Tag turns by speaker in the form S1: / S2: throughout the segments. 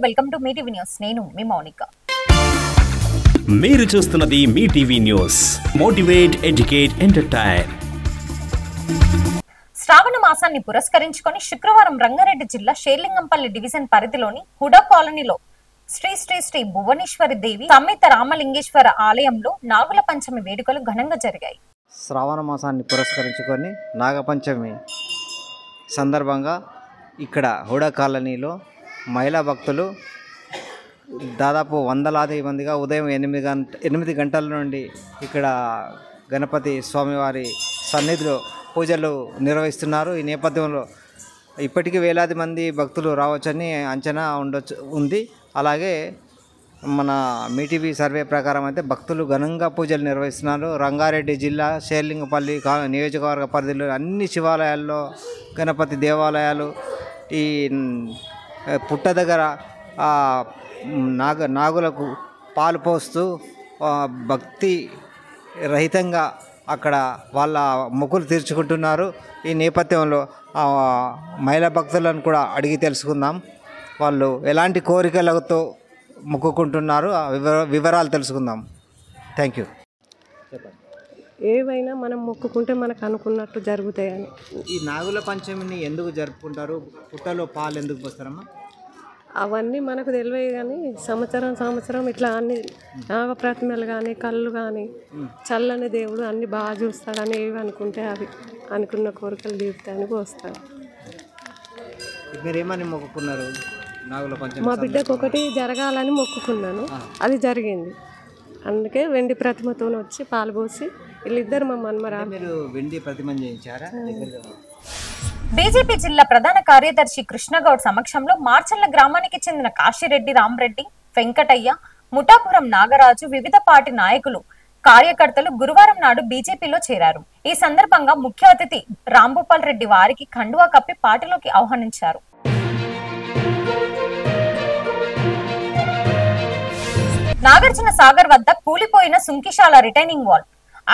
S1: Welcome to Mee TV news. నేను మీ మౌనిక.
S2: మీరు చూస్తున్నది Mee TV news. Motivate, educate, entertain.
S1: శ్రావణ మాసాన్ని పురస్కరించుకొని శుక్రవారం రంగారెడ్డి జిల్లా షేర్లింగంపల్లి డివిజన్ పరిధిలోని హుడా కాలనీలో శ్రీ శ్రీ శ్రీ భువనేశ్వరి దేవి సమేత రామలింగేశ్వర ఆలయంలో నాగుల పంచమి వేడుకలు ఘనంగా జరిగాయి.
S3: శ్రావణ మాసాన్ని పురస్కరించుకొని నాగపంచమి సందర్భంగా ఇక్కడ హుడా కాలనీలో మహిళా భక్తులు దాదాపు వందలాది మందిగా ఉదయం 8 గంటల నుండి ఇక్కడ గణపతి స్వామివారి సన్నిధిలో పూజలు నిర్వహిస్తున్నారు. ఈ నేపథ్యంలో ఇప్పటికీ వేలాది మంది భక్తులు రావచ్చని అంచనా ఉంది. అలాగే మన మీటీవీ సర్వే ప్రకారం అయితే భక్తులు ఘనంగా పూజలు నిర్వహిస్తున్నారు. రంగారెడ్డి జిల్లా షేర్లింగపల్లి నియోజకవర్గ పరిధిలో అన్ని శివాలయాల్లో గణపతి దేవాలయాలు ఈ పుట్ట దగ్గర నాగులకు పాలు పోస్తూ భక్తి రహితంగా అక్కడ వాళ్ళ మొక్కులు తీర్చుకుంటున్నారు. ఈ నేపథ్యంలో మహిళా భక్తులను కూడా అడిగి తెలుసుకుందాం. వాళ్ళు ఎలాంటి కోరికలతో మొక్కుకుంటున్నారు వివరాలు తెలుసుకుందాం. Thank you.
S4: ఏవైనా మనం మొక్కుకుంటే మనకు అనుకున్నట్టు జరుగుతాయని.
S3: ఈ నాగుల పంచమిని ఎందుకు జరుపుకుంటారు? పుట్టలో పాలు ఎందుకు పోస్తారమ్మా?
S4: అవన్నీ మనకు తెలియదు కానీ సంవత్సరం ఇట్లా అన్ని నాగప్రతిమలు కానీ కళ్ళు కానీ చల్లని దేవుడు అన్ని బాగా చూస్తాడని ఏవి అనుకుంటే అవి అనుకున్న కోరికలు తీరుతాయని పోస్తాడు.
S3: మీరేమని మొక్కుకున్నారు? నాగుల పంచమి
S4: మా బిడ్డకు ఒకటి జరగాలని మొక్కుకున్నాను, అది జరిగింది. అందుకే వెండి ప్రతిమతో వచ్చి పాలు పోసి వీళ్ళిద్దరు మా మన్మరాలు.
S3: మీరు వెండి ప్రతిమను చేయించారా?
S1: బీజేపీ జిల్లా ప్రధాన కార్యదర్శి కృష్ణగౌడ్ సమక్షంలో మార్చల్ల గ్రామానికి చెందిన కాశీరెడ్డి, రామరెడ్డి, వెంకటయ్య, ముఠాపురం నాగరాజు, వివిధ పార్టీ నాయకులు, కార్యకర్తలు గురువారం నాడు బీజేపీలో చేరారు. ఈ సందర్భంగా ముఖ్య అతిథి రాంభూపాల్ రెడ్డి వారికి కండువా కప్పి పార్టీలోకి ఆహ్వానించారు. నాగార్జున సాగర్ వద్ద కూలిపోయిన సుంకిశాల రిటైనింగ్ వాల్.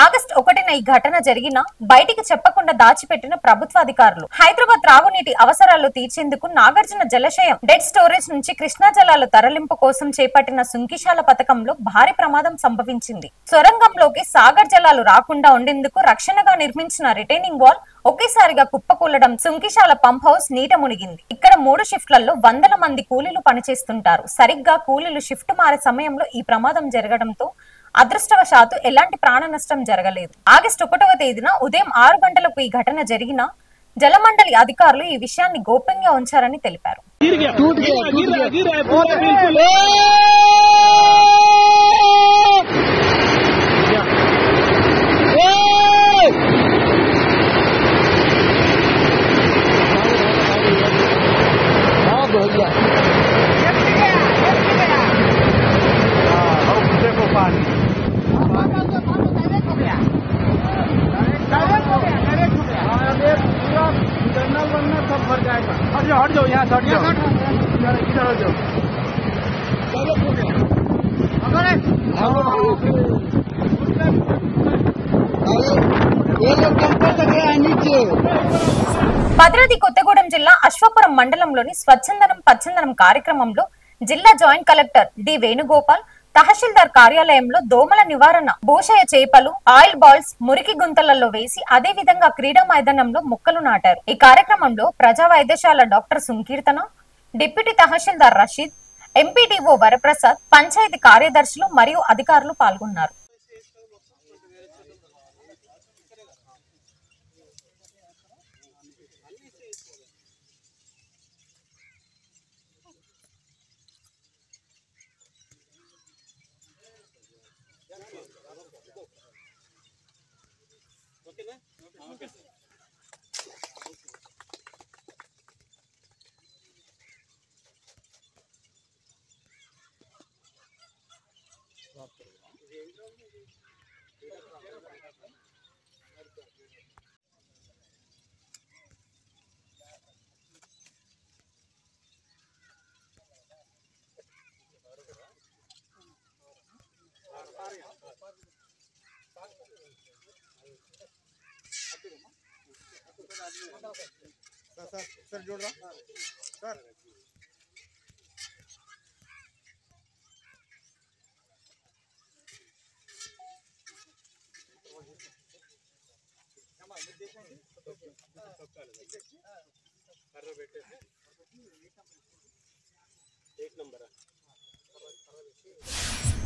S1: ఆగస్టు 1న ఈ ఘటన జరిగిన బయటికి చెప్పకుండా దాచిపెట్టిన ప్రభుత్వాధికారులు హైదరాబాద్ త్రాగునీటి అవసరాలు తీర్చేందుకు నాగార్జున జలాశయం డెడ్ స్టోరేజ్ నుంచి కృష్ణా జలాల తరలింపు కోసం చేపట్టిన సుంకిశాల పథకంలో భారీ ప్రమాదం సంభవించింది. సొరంగంలోకి సాగర్ జలాలు రాకుండా ఉండేందుకు రక్షణగా నిర్మించిన రిటైనింగ్ వాల్ ఒకేసారిగా కుప్పకూలడం సుంకిశాల పంప్ హౌస్ నీట మునిగింది. ఇక్కడ 3 షిఫ్ట్లలో వందల మంది కూలీలు పనిచేస్తుంటారు. సరిగ్గా కూలీలు షిఫ్ట్ మారే సమయంలో ఈ ప్రమాదం జరగడంతో అదృష్టవశాత్తు ఎలాంటి ప్రాణ నష్టం జరగలేదు. ఆగస్టు 1వ తేదీన ఉదయం 6 గంటలకు ఈ ఘటన జరిగిన జలమండలి అధికారులు ఈ విషయాన్ని గోప్యంగా ఉంచారని తెలిపారు.
S5: हट जाओ, यहाँ हट जाओ, इधर हट जाओ।
S1: భద్రాద్రి కొత్తగూడెం జిల్లా అశ్వాపురం మండలంలోని స్వచ్ఛందనం పచ్చందనం కార్యక్రమంలో జిల్లా జాయింట్ కలెక్టర్ డి వేణుగోపాల్, తహసీల్దార్ కార్యాలయంలో దోమల నివారణ, భూషయ చేపలు, ఆయిల్ బాల్స్ మురికి గుంతలలో వేసి అదే విధంగా క్రీడా మైదానంలో మొక్కలు నాటారు. ఈ కార్యక్రమంలో ప్రజా వైద్యశాల డాక్టర్ సుంకీర్తన, డిప్యూటీ తహసీల్దార్ రషీద్, ఎంపీడీఓ వరప్రసాద్, పంచాయతీ కార్యదర్శులు మరియు అధికారులు పాల్గొన్నారు.
S5: सर जोड़ रहा सर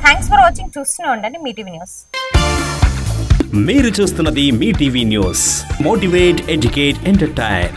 S1: థ్యాంక్స్ ఫర్ వాచింగ్. చూస్తూనే ఉండండి మీ టీవీ న్యూస్.
S2: మీరు చూస్తున్నది Mee TV news. Motivate, educate, entertain.